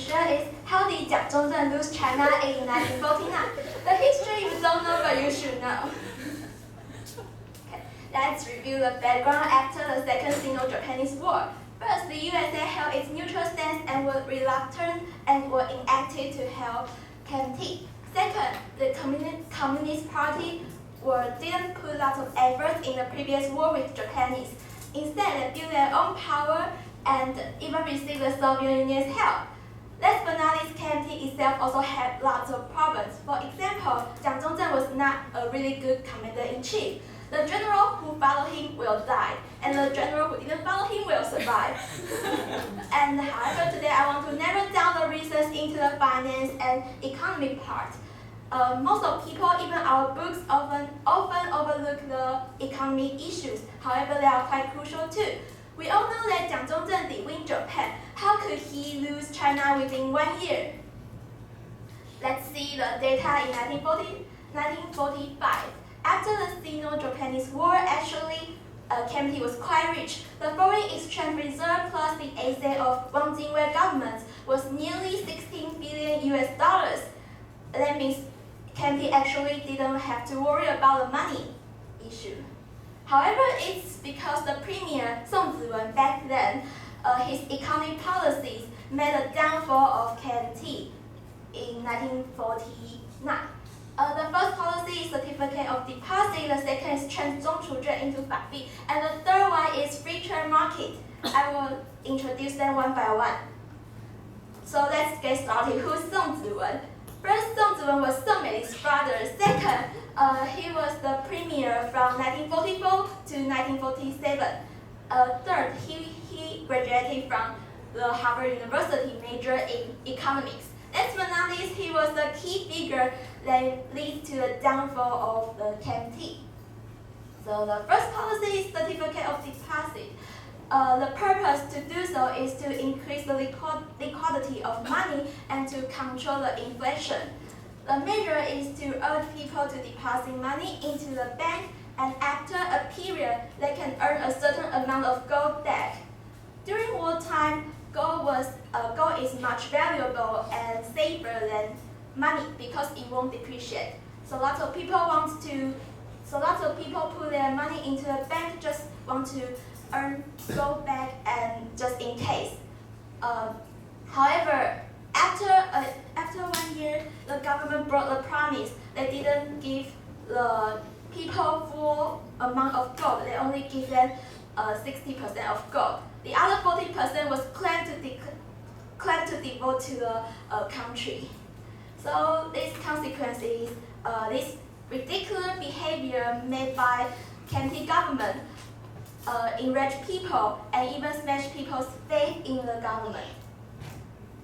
share is how did Jiang Zhongzhen lose China in 1949? The history you don't know, but you should know. Okay, let's review the background after the Second Sino-Japanese War. First, the USA held its neutral stance and were reluctant and were inactive to help KMT. Second, the Communist Party didn't put lots of effort in the previous war with Japanese. Instead, they built their own power and even received the Soviet Union's help. Last but not least, KMT itself also had lots of problems. For example, Jiang Zhongzhen was not a really good commander-in-chief. The general who followed him will die, and the general who didn't follow him will survive. And however, today I want to narrow down the reasons into the finance and economic part. Most of people, even our books, often overlook the economic issues. However, they are quite crucial too. We all know that Jiang Zhongzhen did win Japan. How could he lose China within 1 year? Let's see the data in 1945. After the Sino-Japanese War, actually, KMT was quite rich. The foreign exchange reserve plus the asset of Wang Jingwei government was nearly 16 billion US dollars. That means KMT actually didn't have to worry about the money issue. However, it's because the premier Song Ziwen back then, his economic policies made a downfall of KMT in 1949. The first policy is certificate of deposit, the second is change 中储券 into 法币, and the third one is free trade market. I will introduce them one by one. So let's get started. Who's Song Ziwen? First, Song Ziwen was Song Meili's brother. Second, he was the premier from 1944 to 1947. Third, he graduated from the Harvard University, major in economics. Last but not least, he was the key figure that leads to the downfall of the KMT. So the first policy is certificate of deposit. The purpose to do so is to increase the liquidity of money and to control the inflation. The measure is to urge people to deposit money into the bank, and after a period, they can earn a certain amount of gold back. During wartime, gold is much valuable and safer than money because it won't depreciate. So lots of people put their money into the bank, just want to earn gold back and just in case. However, after 1 year, the government brought a promise. They didn't give the people full amount of gold. They only give them 60% of gold. The other 40% was claimed to devote to the country. So this consequence is this ridiculous behavior made by KMT government enrage people and even smash people's faith in the government.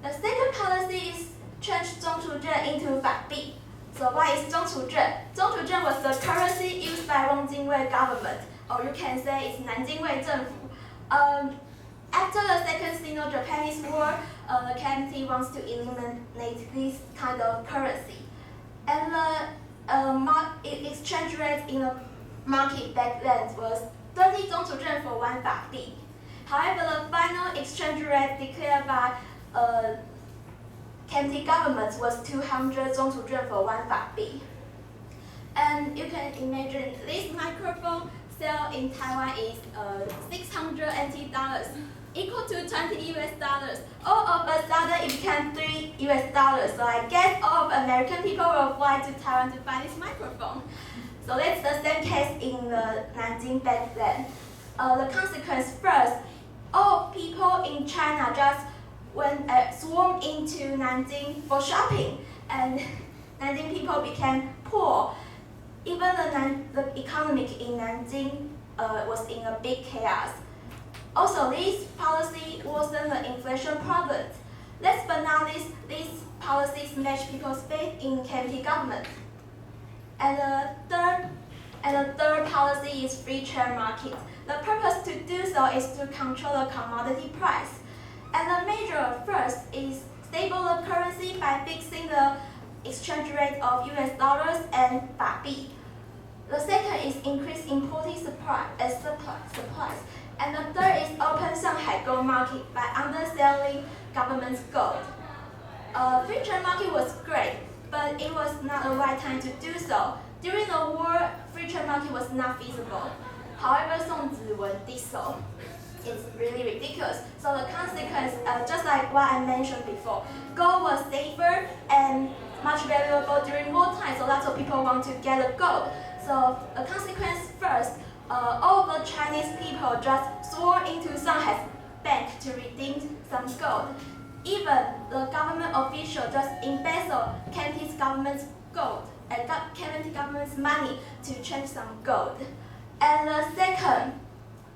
The second policy is change 中储券 into 法币. So what is 中储券? 中储券 was the currency used by Wang Jingwei government, or you can say it's 南京卫政府. After the Second Sino-Japanese War, the KMT wants to eliminate this kind of currency. And the exchange rate in the market back then was 30 中储券 for 1 法币. However, the final exchange rate declared by KMT government was 200 中储券 for 1 法币. And you can imagine this microphone sale in Taiwan is 600 NT dollars, equal to 20 US dollars. All of a sudden it became 3 US dollars. So I guess all of American people will fly to Taiwan to buy this microphone. So that's the same case in the Nanjing back then. The consequence first, all people in China just swarmed into Nanjing for shopping, and Nanjing people became poor. Even the economic in Nanjing was in a big chaos. Also, this policy worsened the inflation problem. Last but not least, these policies smashed people's faith in KMT government. And the third policy is free trade market. The purpose to do so is to control the commodity price. And the measure first is stable the currency by fixing the exchange rate of US dollars and 法币. The second is increase importing supplies. And the third is open Shanghai gold market by underselling government's gold. Free trade market was great, but it was not the right time to do so. During the war, free trade market was not feasible. However, Song Ziwen did so. It's really ridiculous. So the consequence, just like what I mentioned before, gold was safer and much valuable during wartime, so lots of people want to get the gold. So the consequence first, all the Chinese people just swore into Shanghai's bank to redeem some gold. Even the government official just embezzled Cantonese government's gold and Cantonese government's money to change some gold. And the second,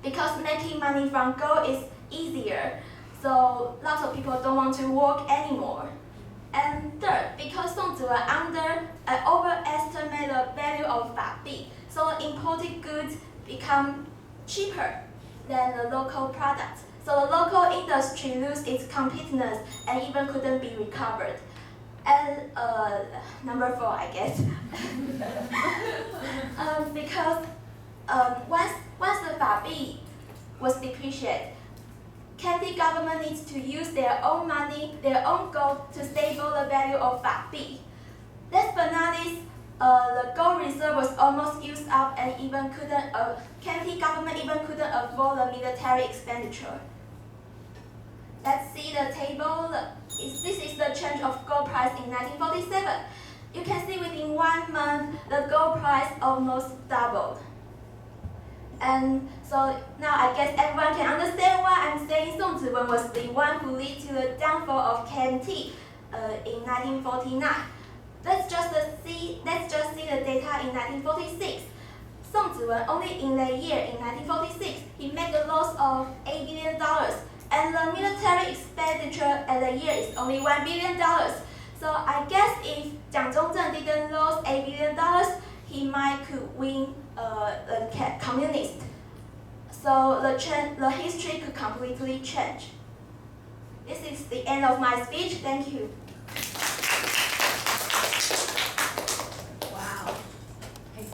because making money from gold is easier, so lots of people don't want to work anymore. And third, because Song Ziwen overestimate the value of Fabi, so imported goods become cheaper than the local products. So the local industry lose its competitiveness and even couldn't be recovered. And number 4, I guess. Because once the Fabi was depreciated, Cantonese government needs to use their own money, their own gold to stable the value of Fabi. Last but not least, the gold reserve was almost used up, and Cantonese government even couldn't afford the military expenditure. Let's see the table. This is the change of gold price in 1947. You can see within 1 month, the gold price almost doubled. And so now I guess everyone can understand why I'm saying Song Ziwen was the one who led to the downfall of KMT in 1949. Let's just see the data in 1946. Song Ziwen only in the year in 1946 he made a loss of $8 billion, and the military expenditure at the year is only $1 billion. So I guess if Jiang Zhongzhen didn't lose $8 billion, he might could win the communist. So the history could completely change. This is the end of my speech. Thank you.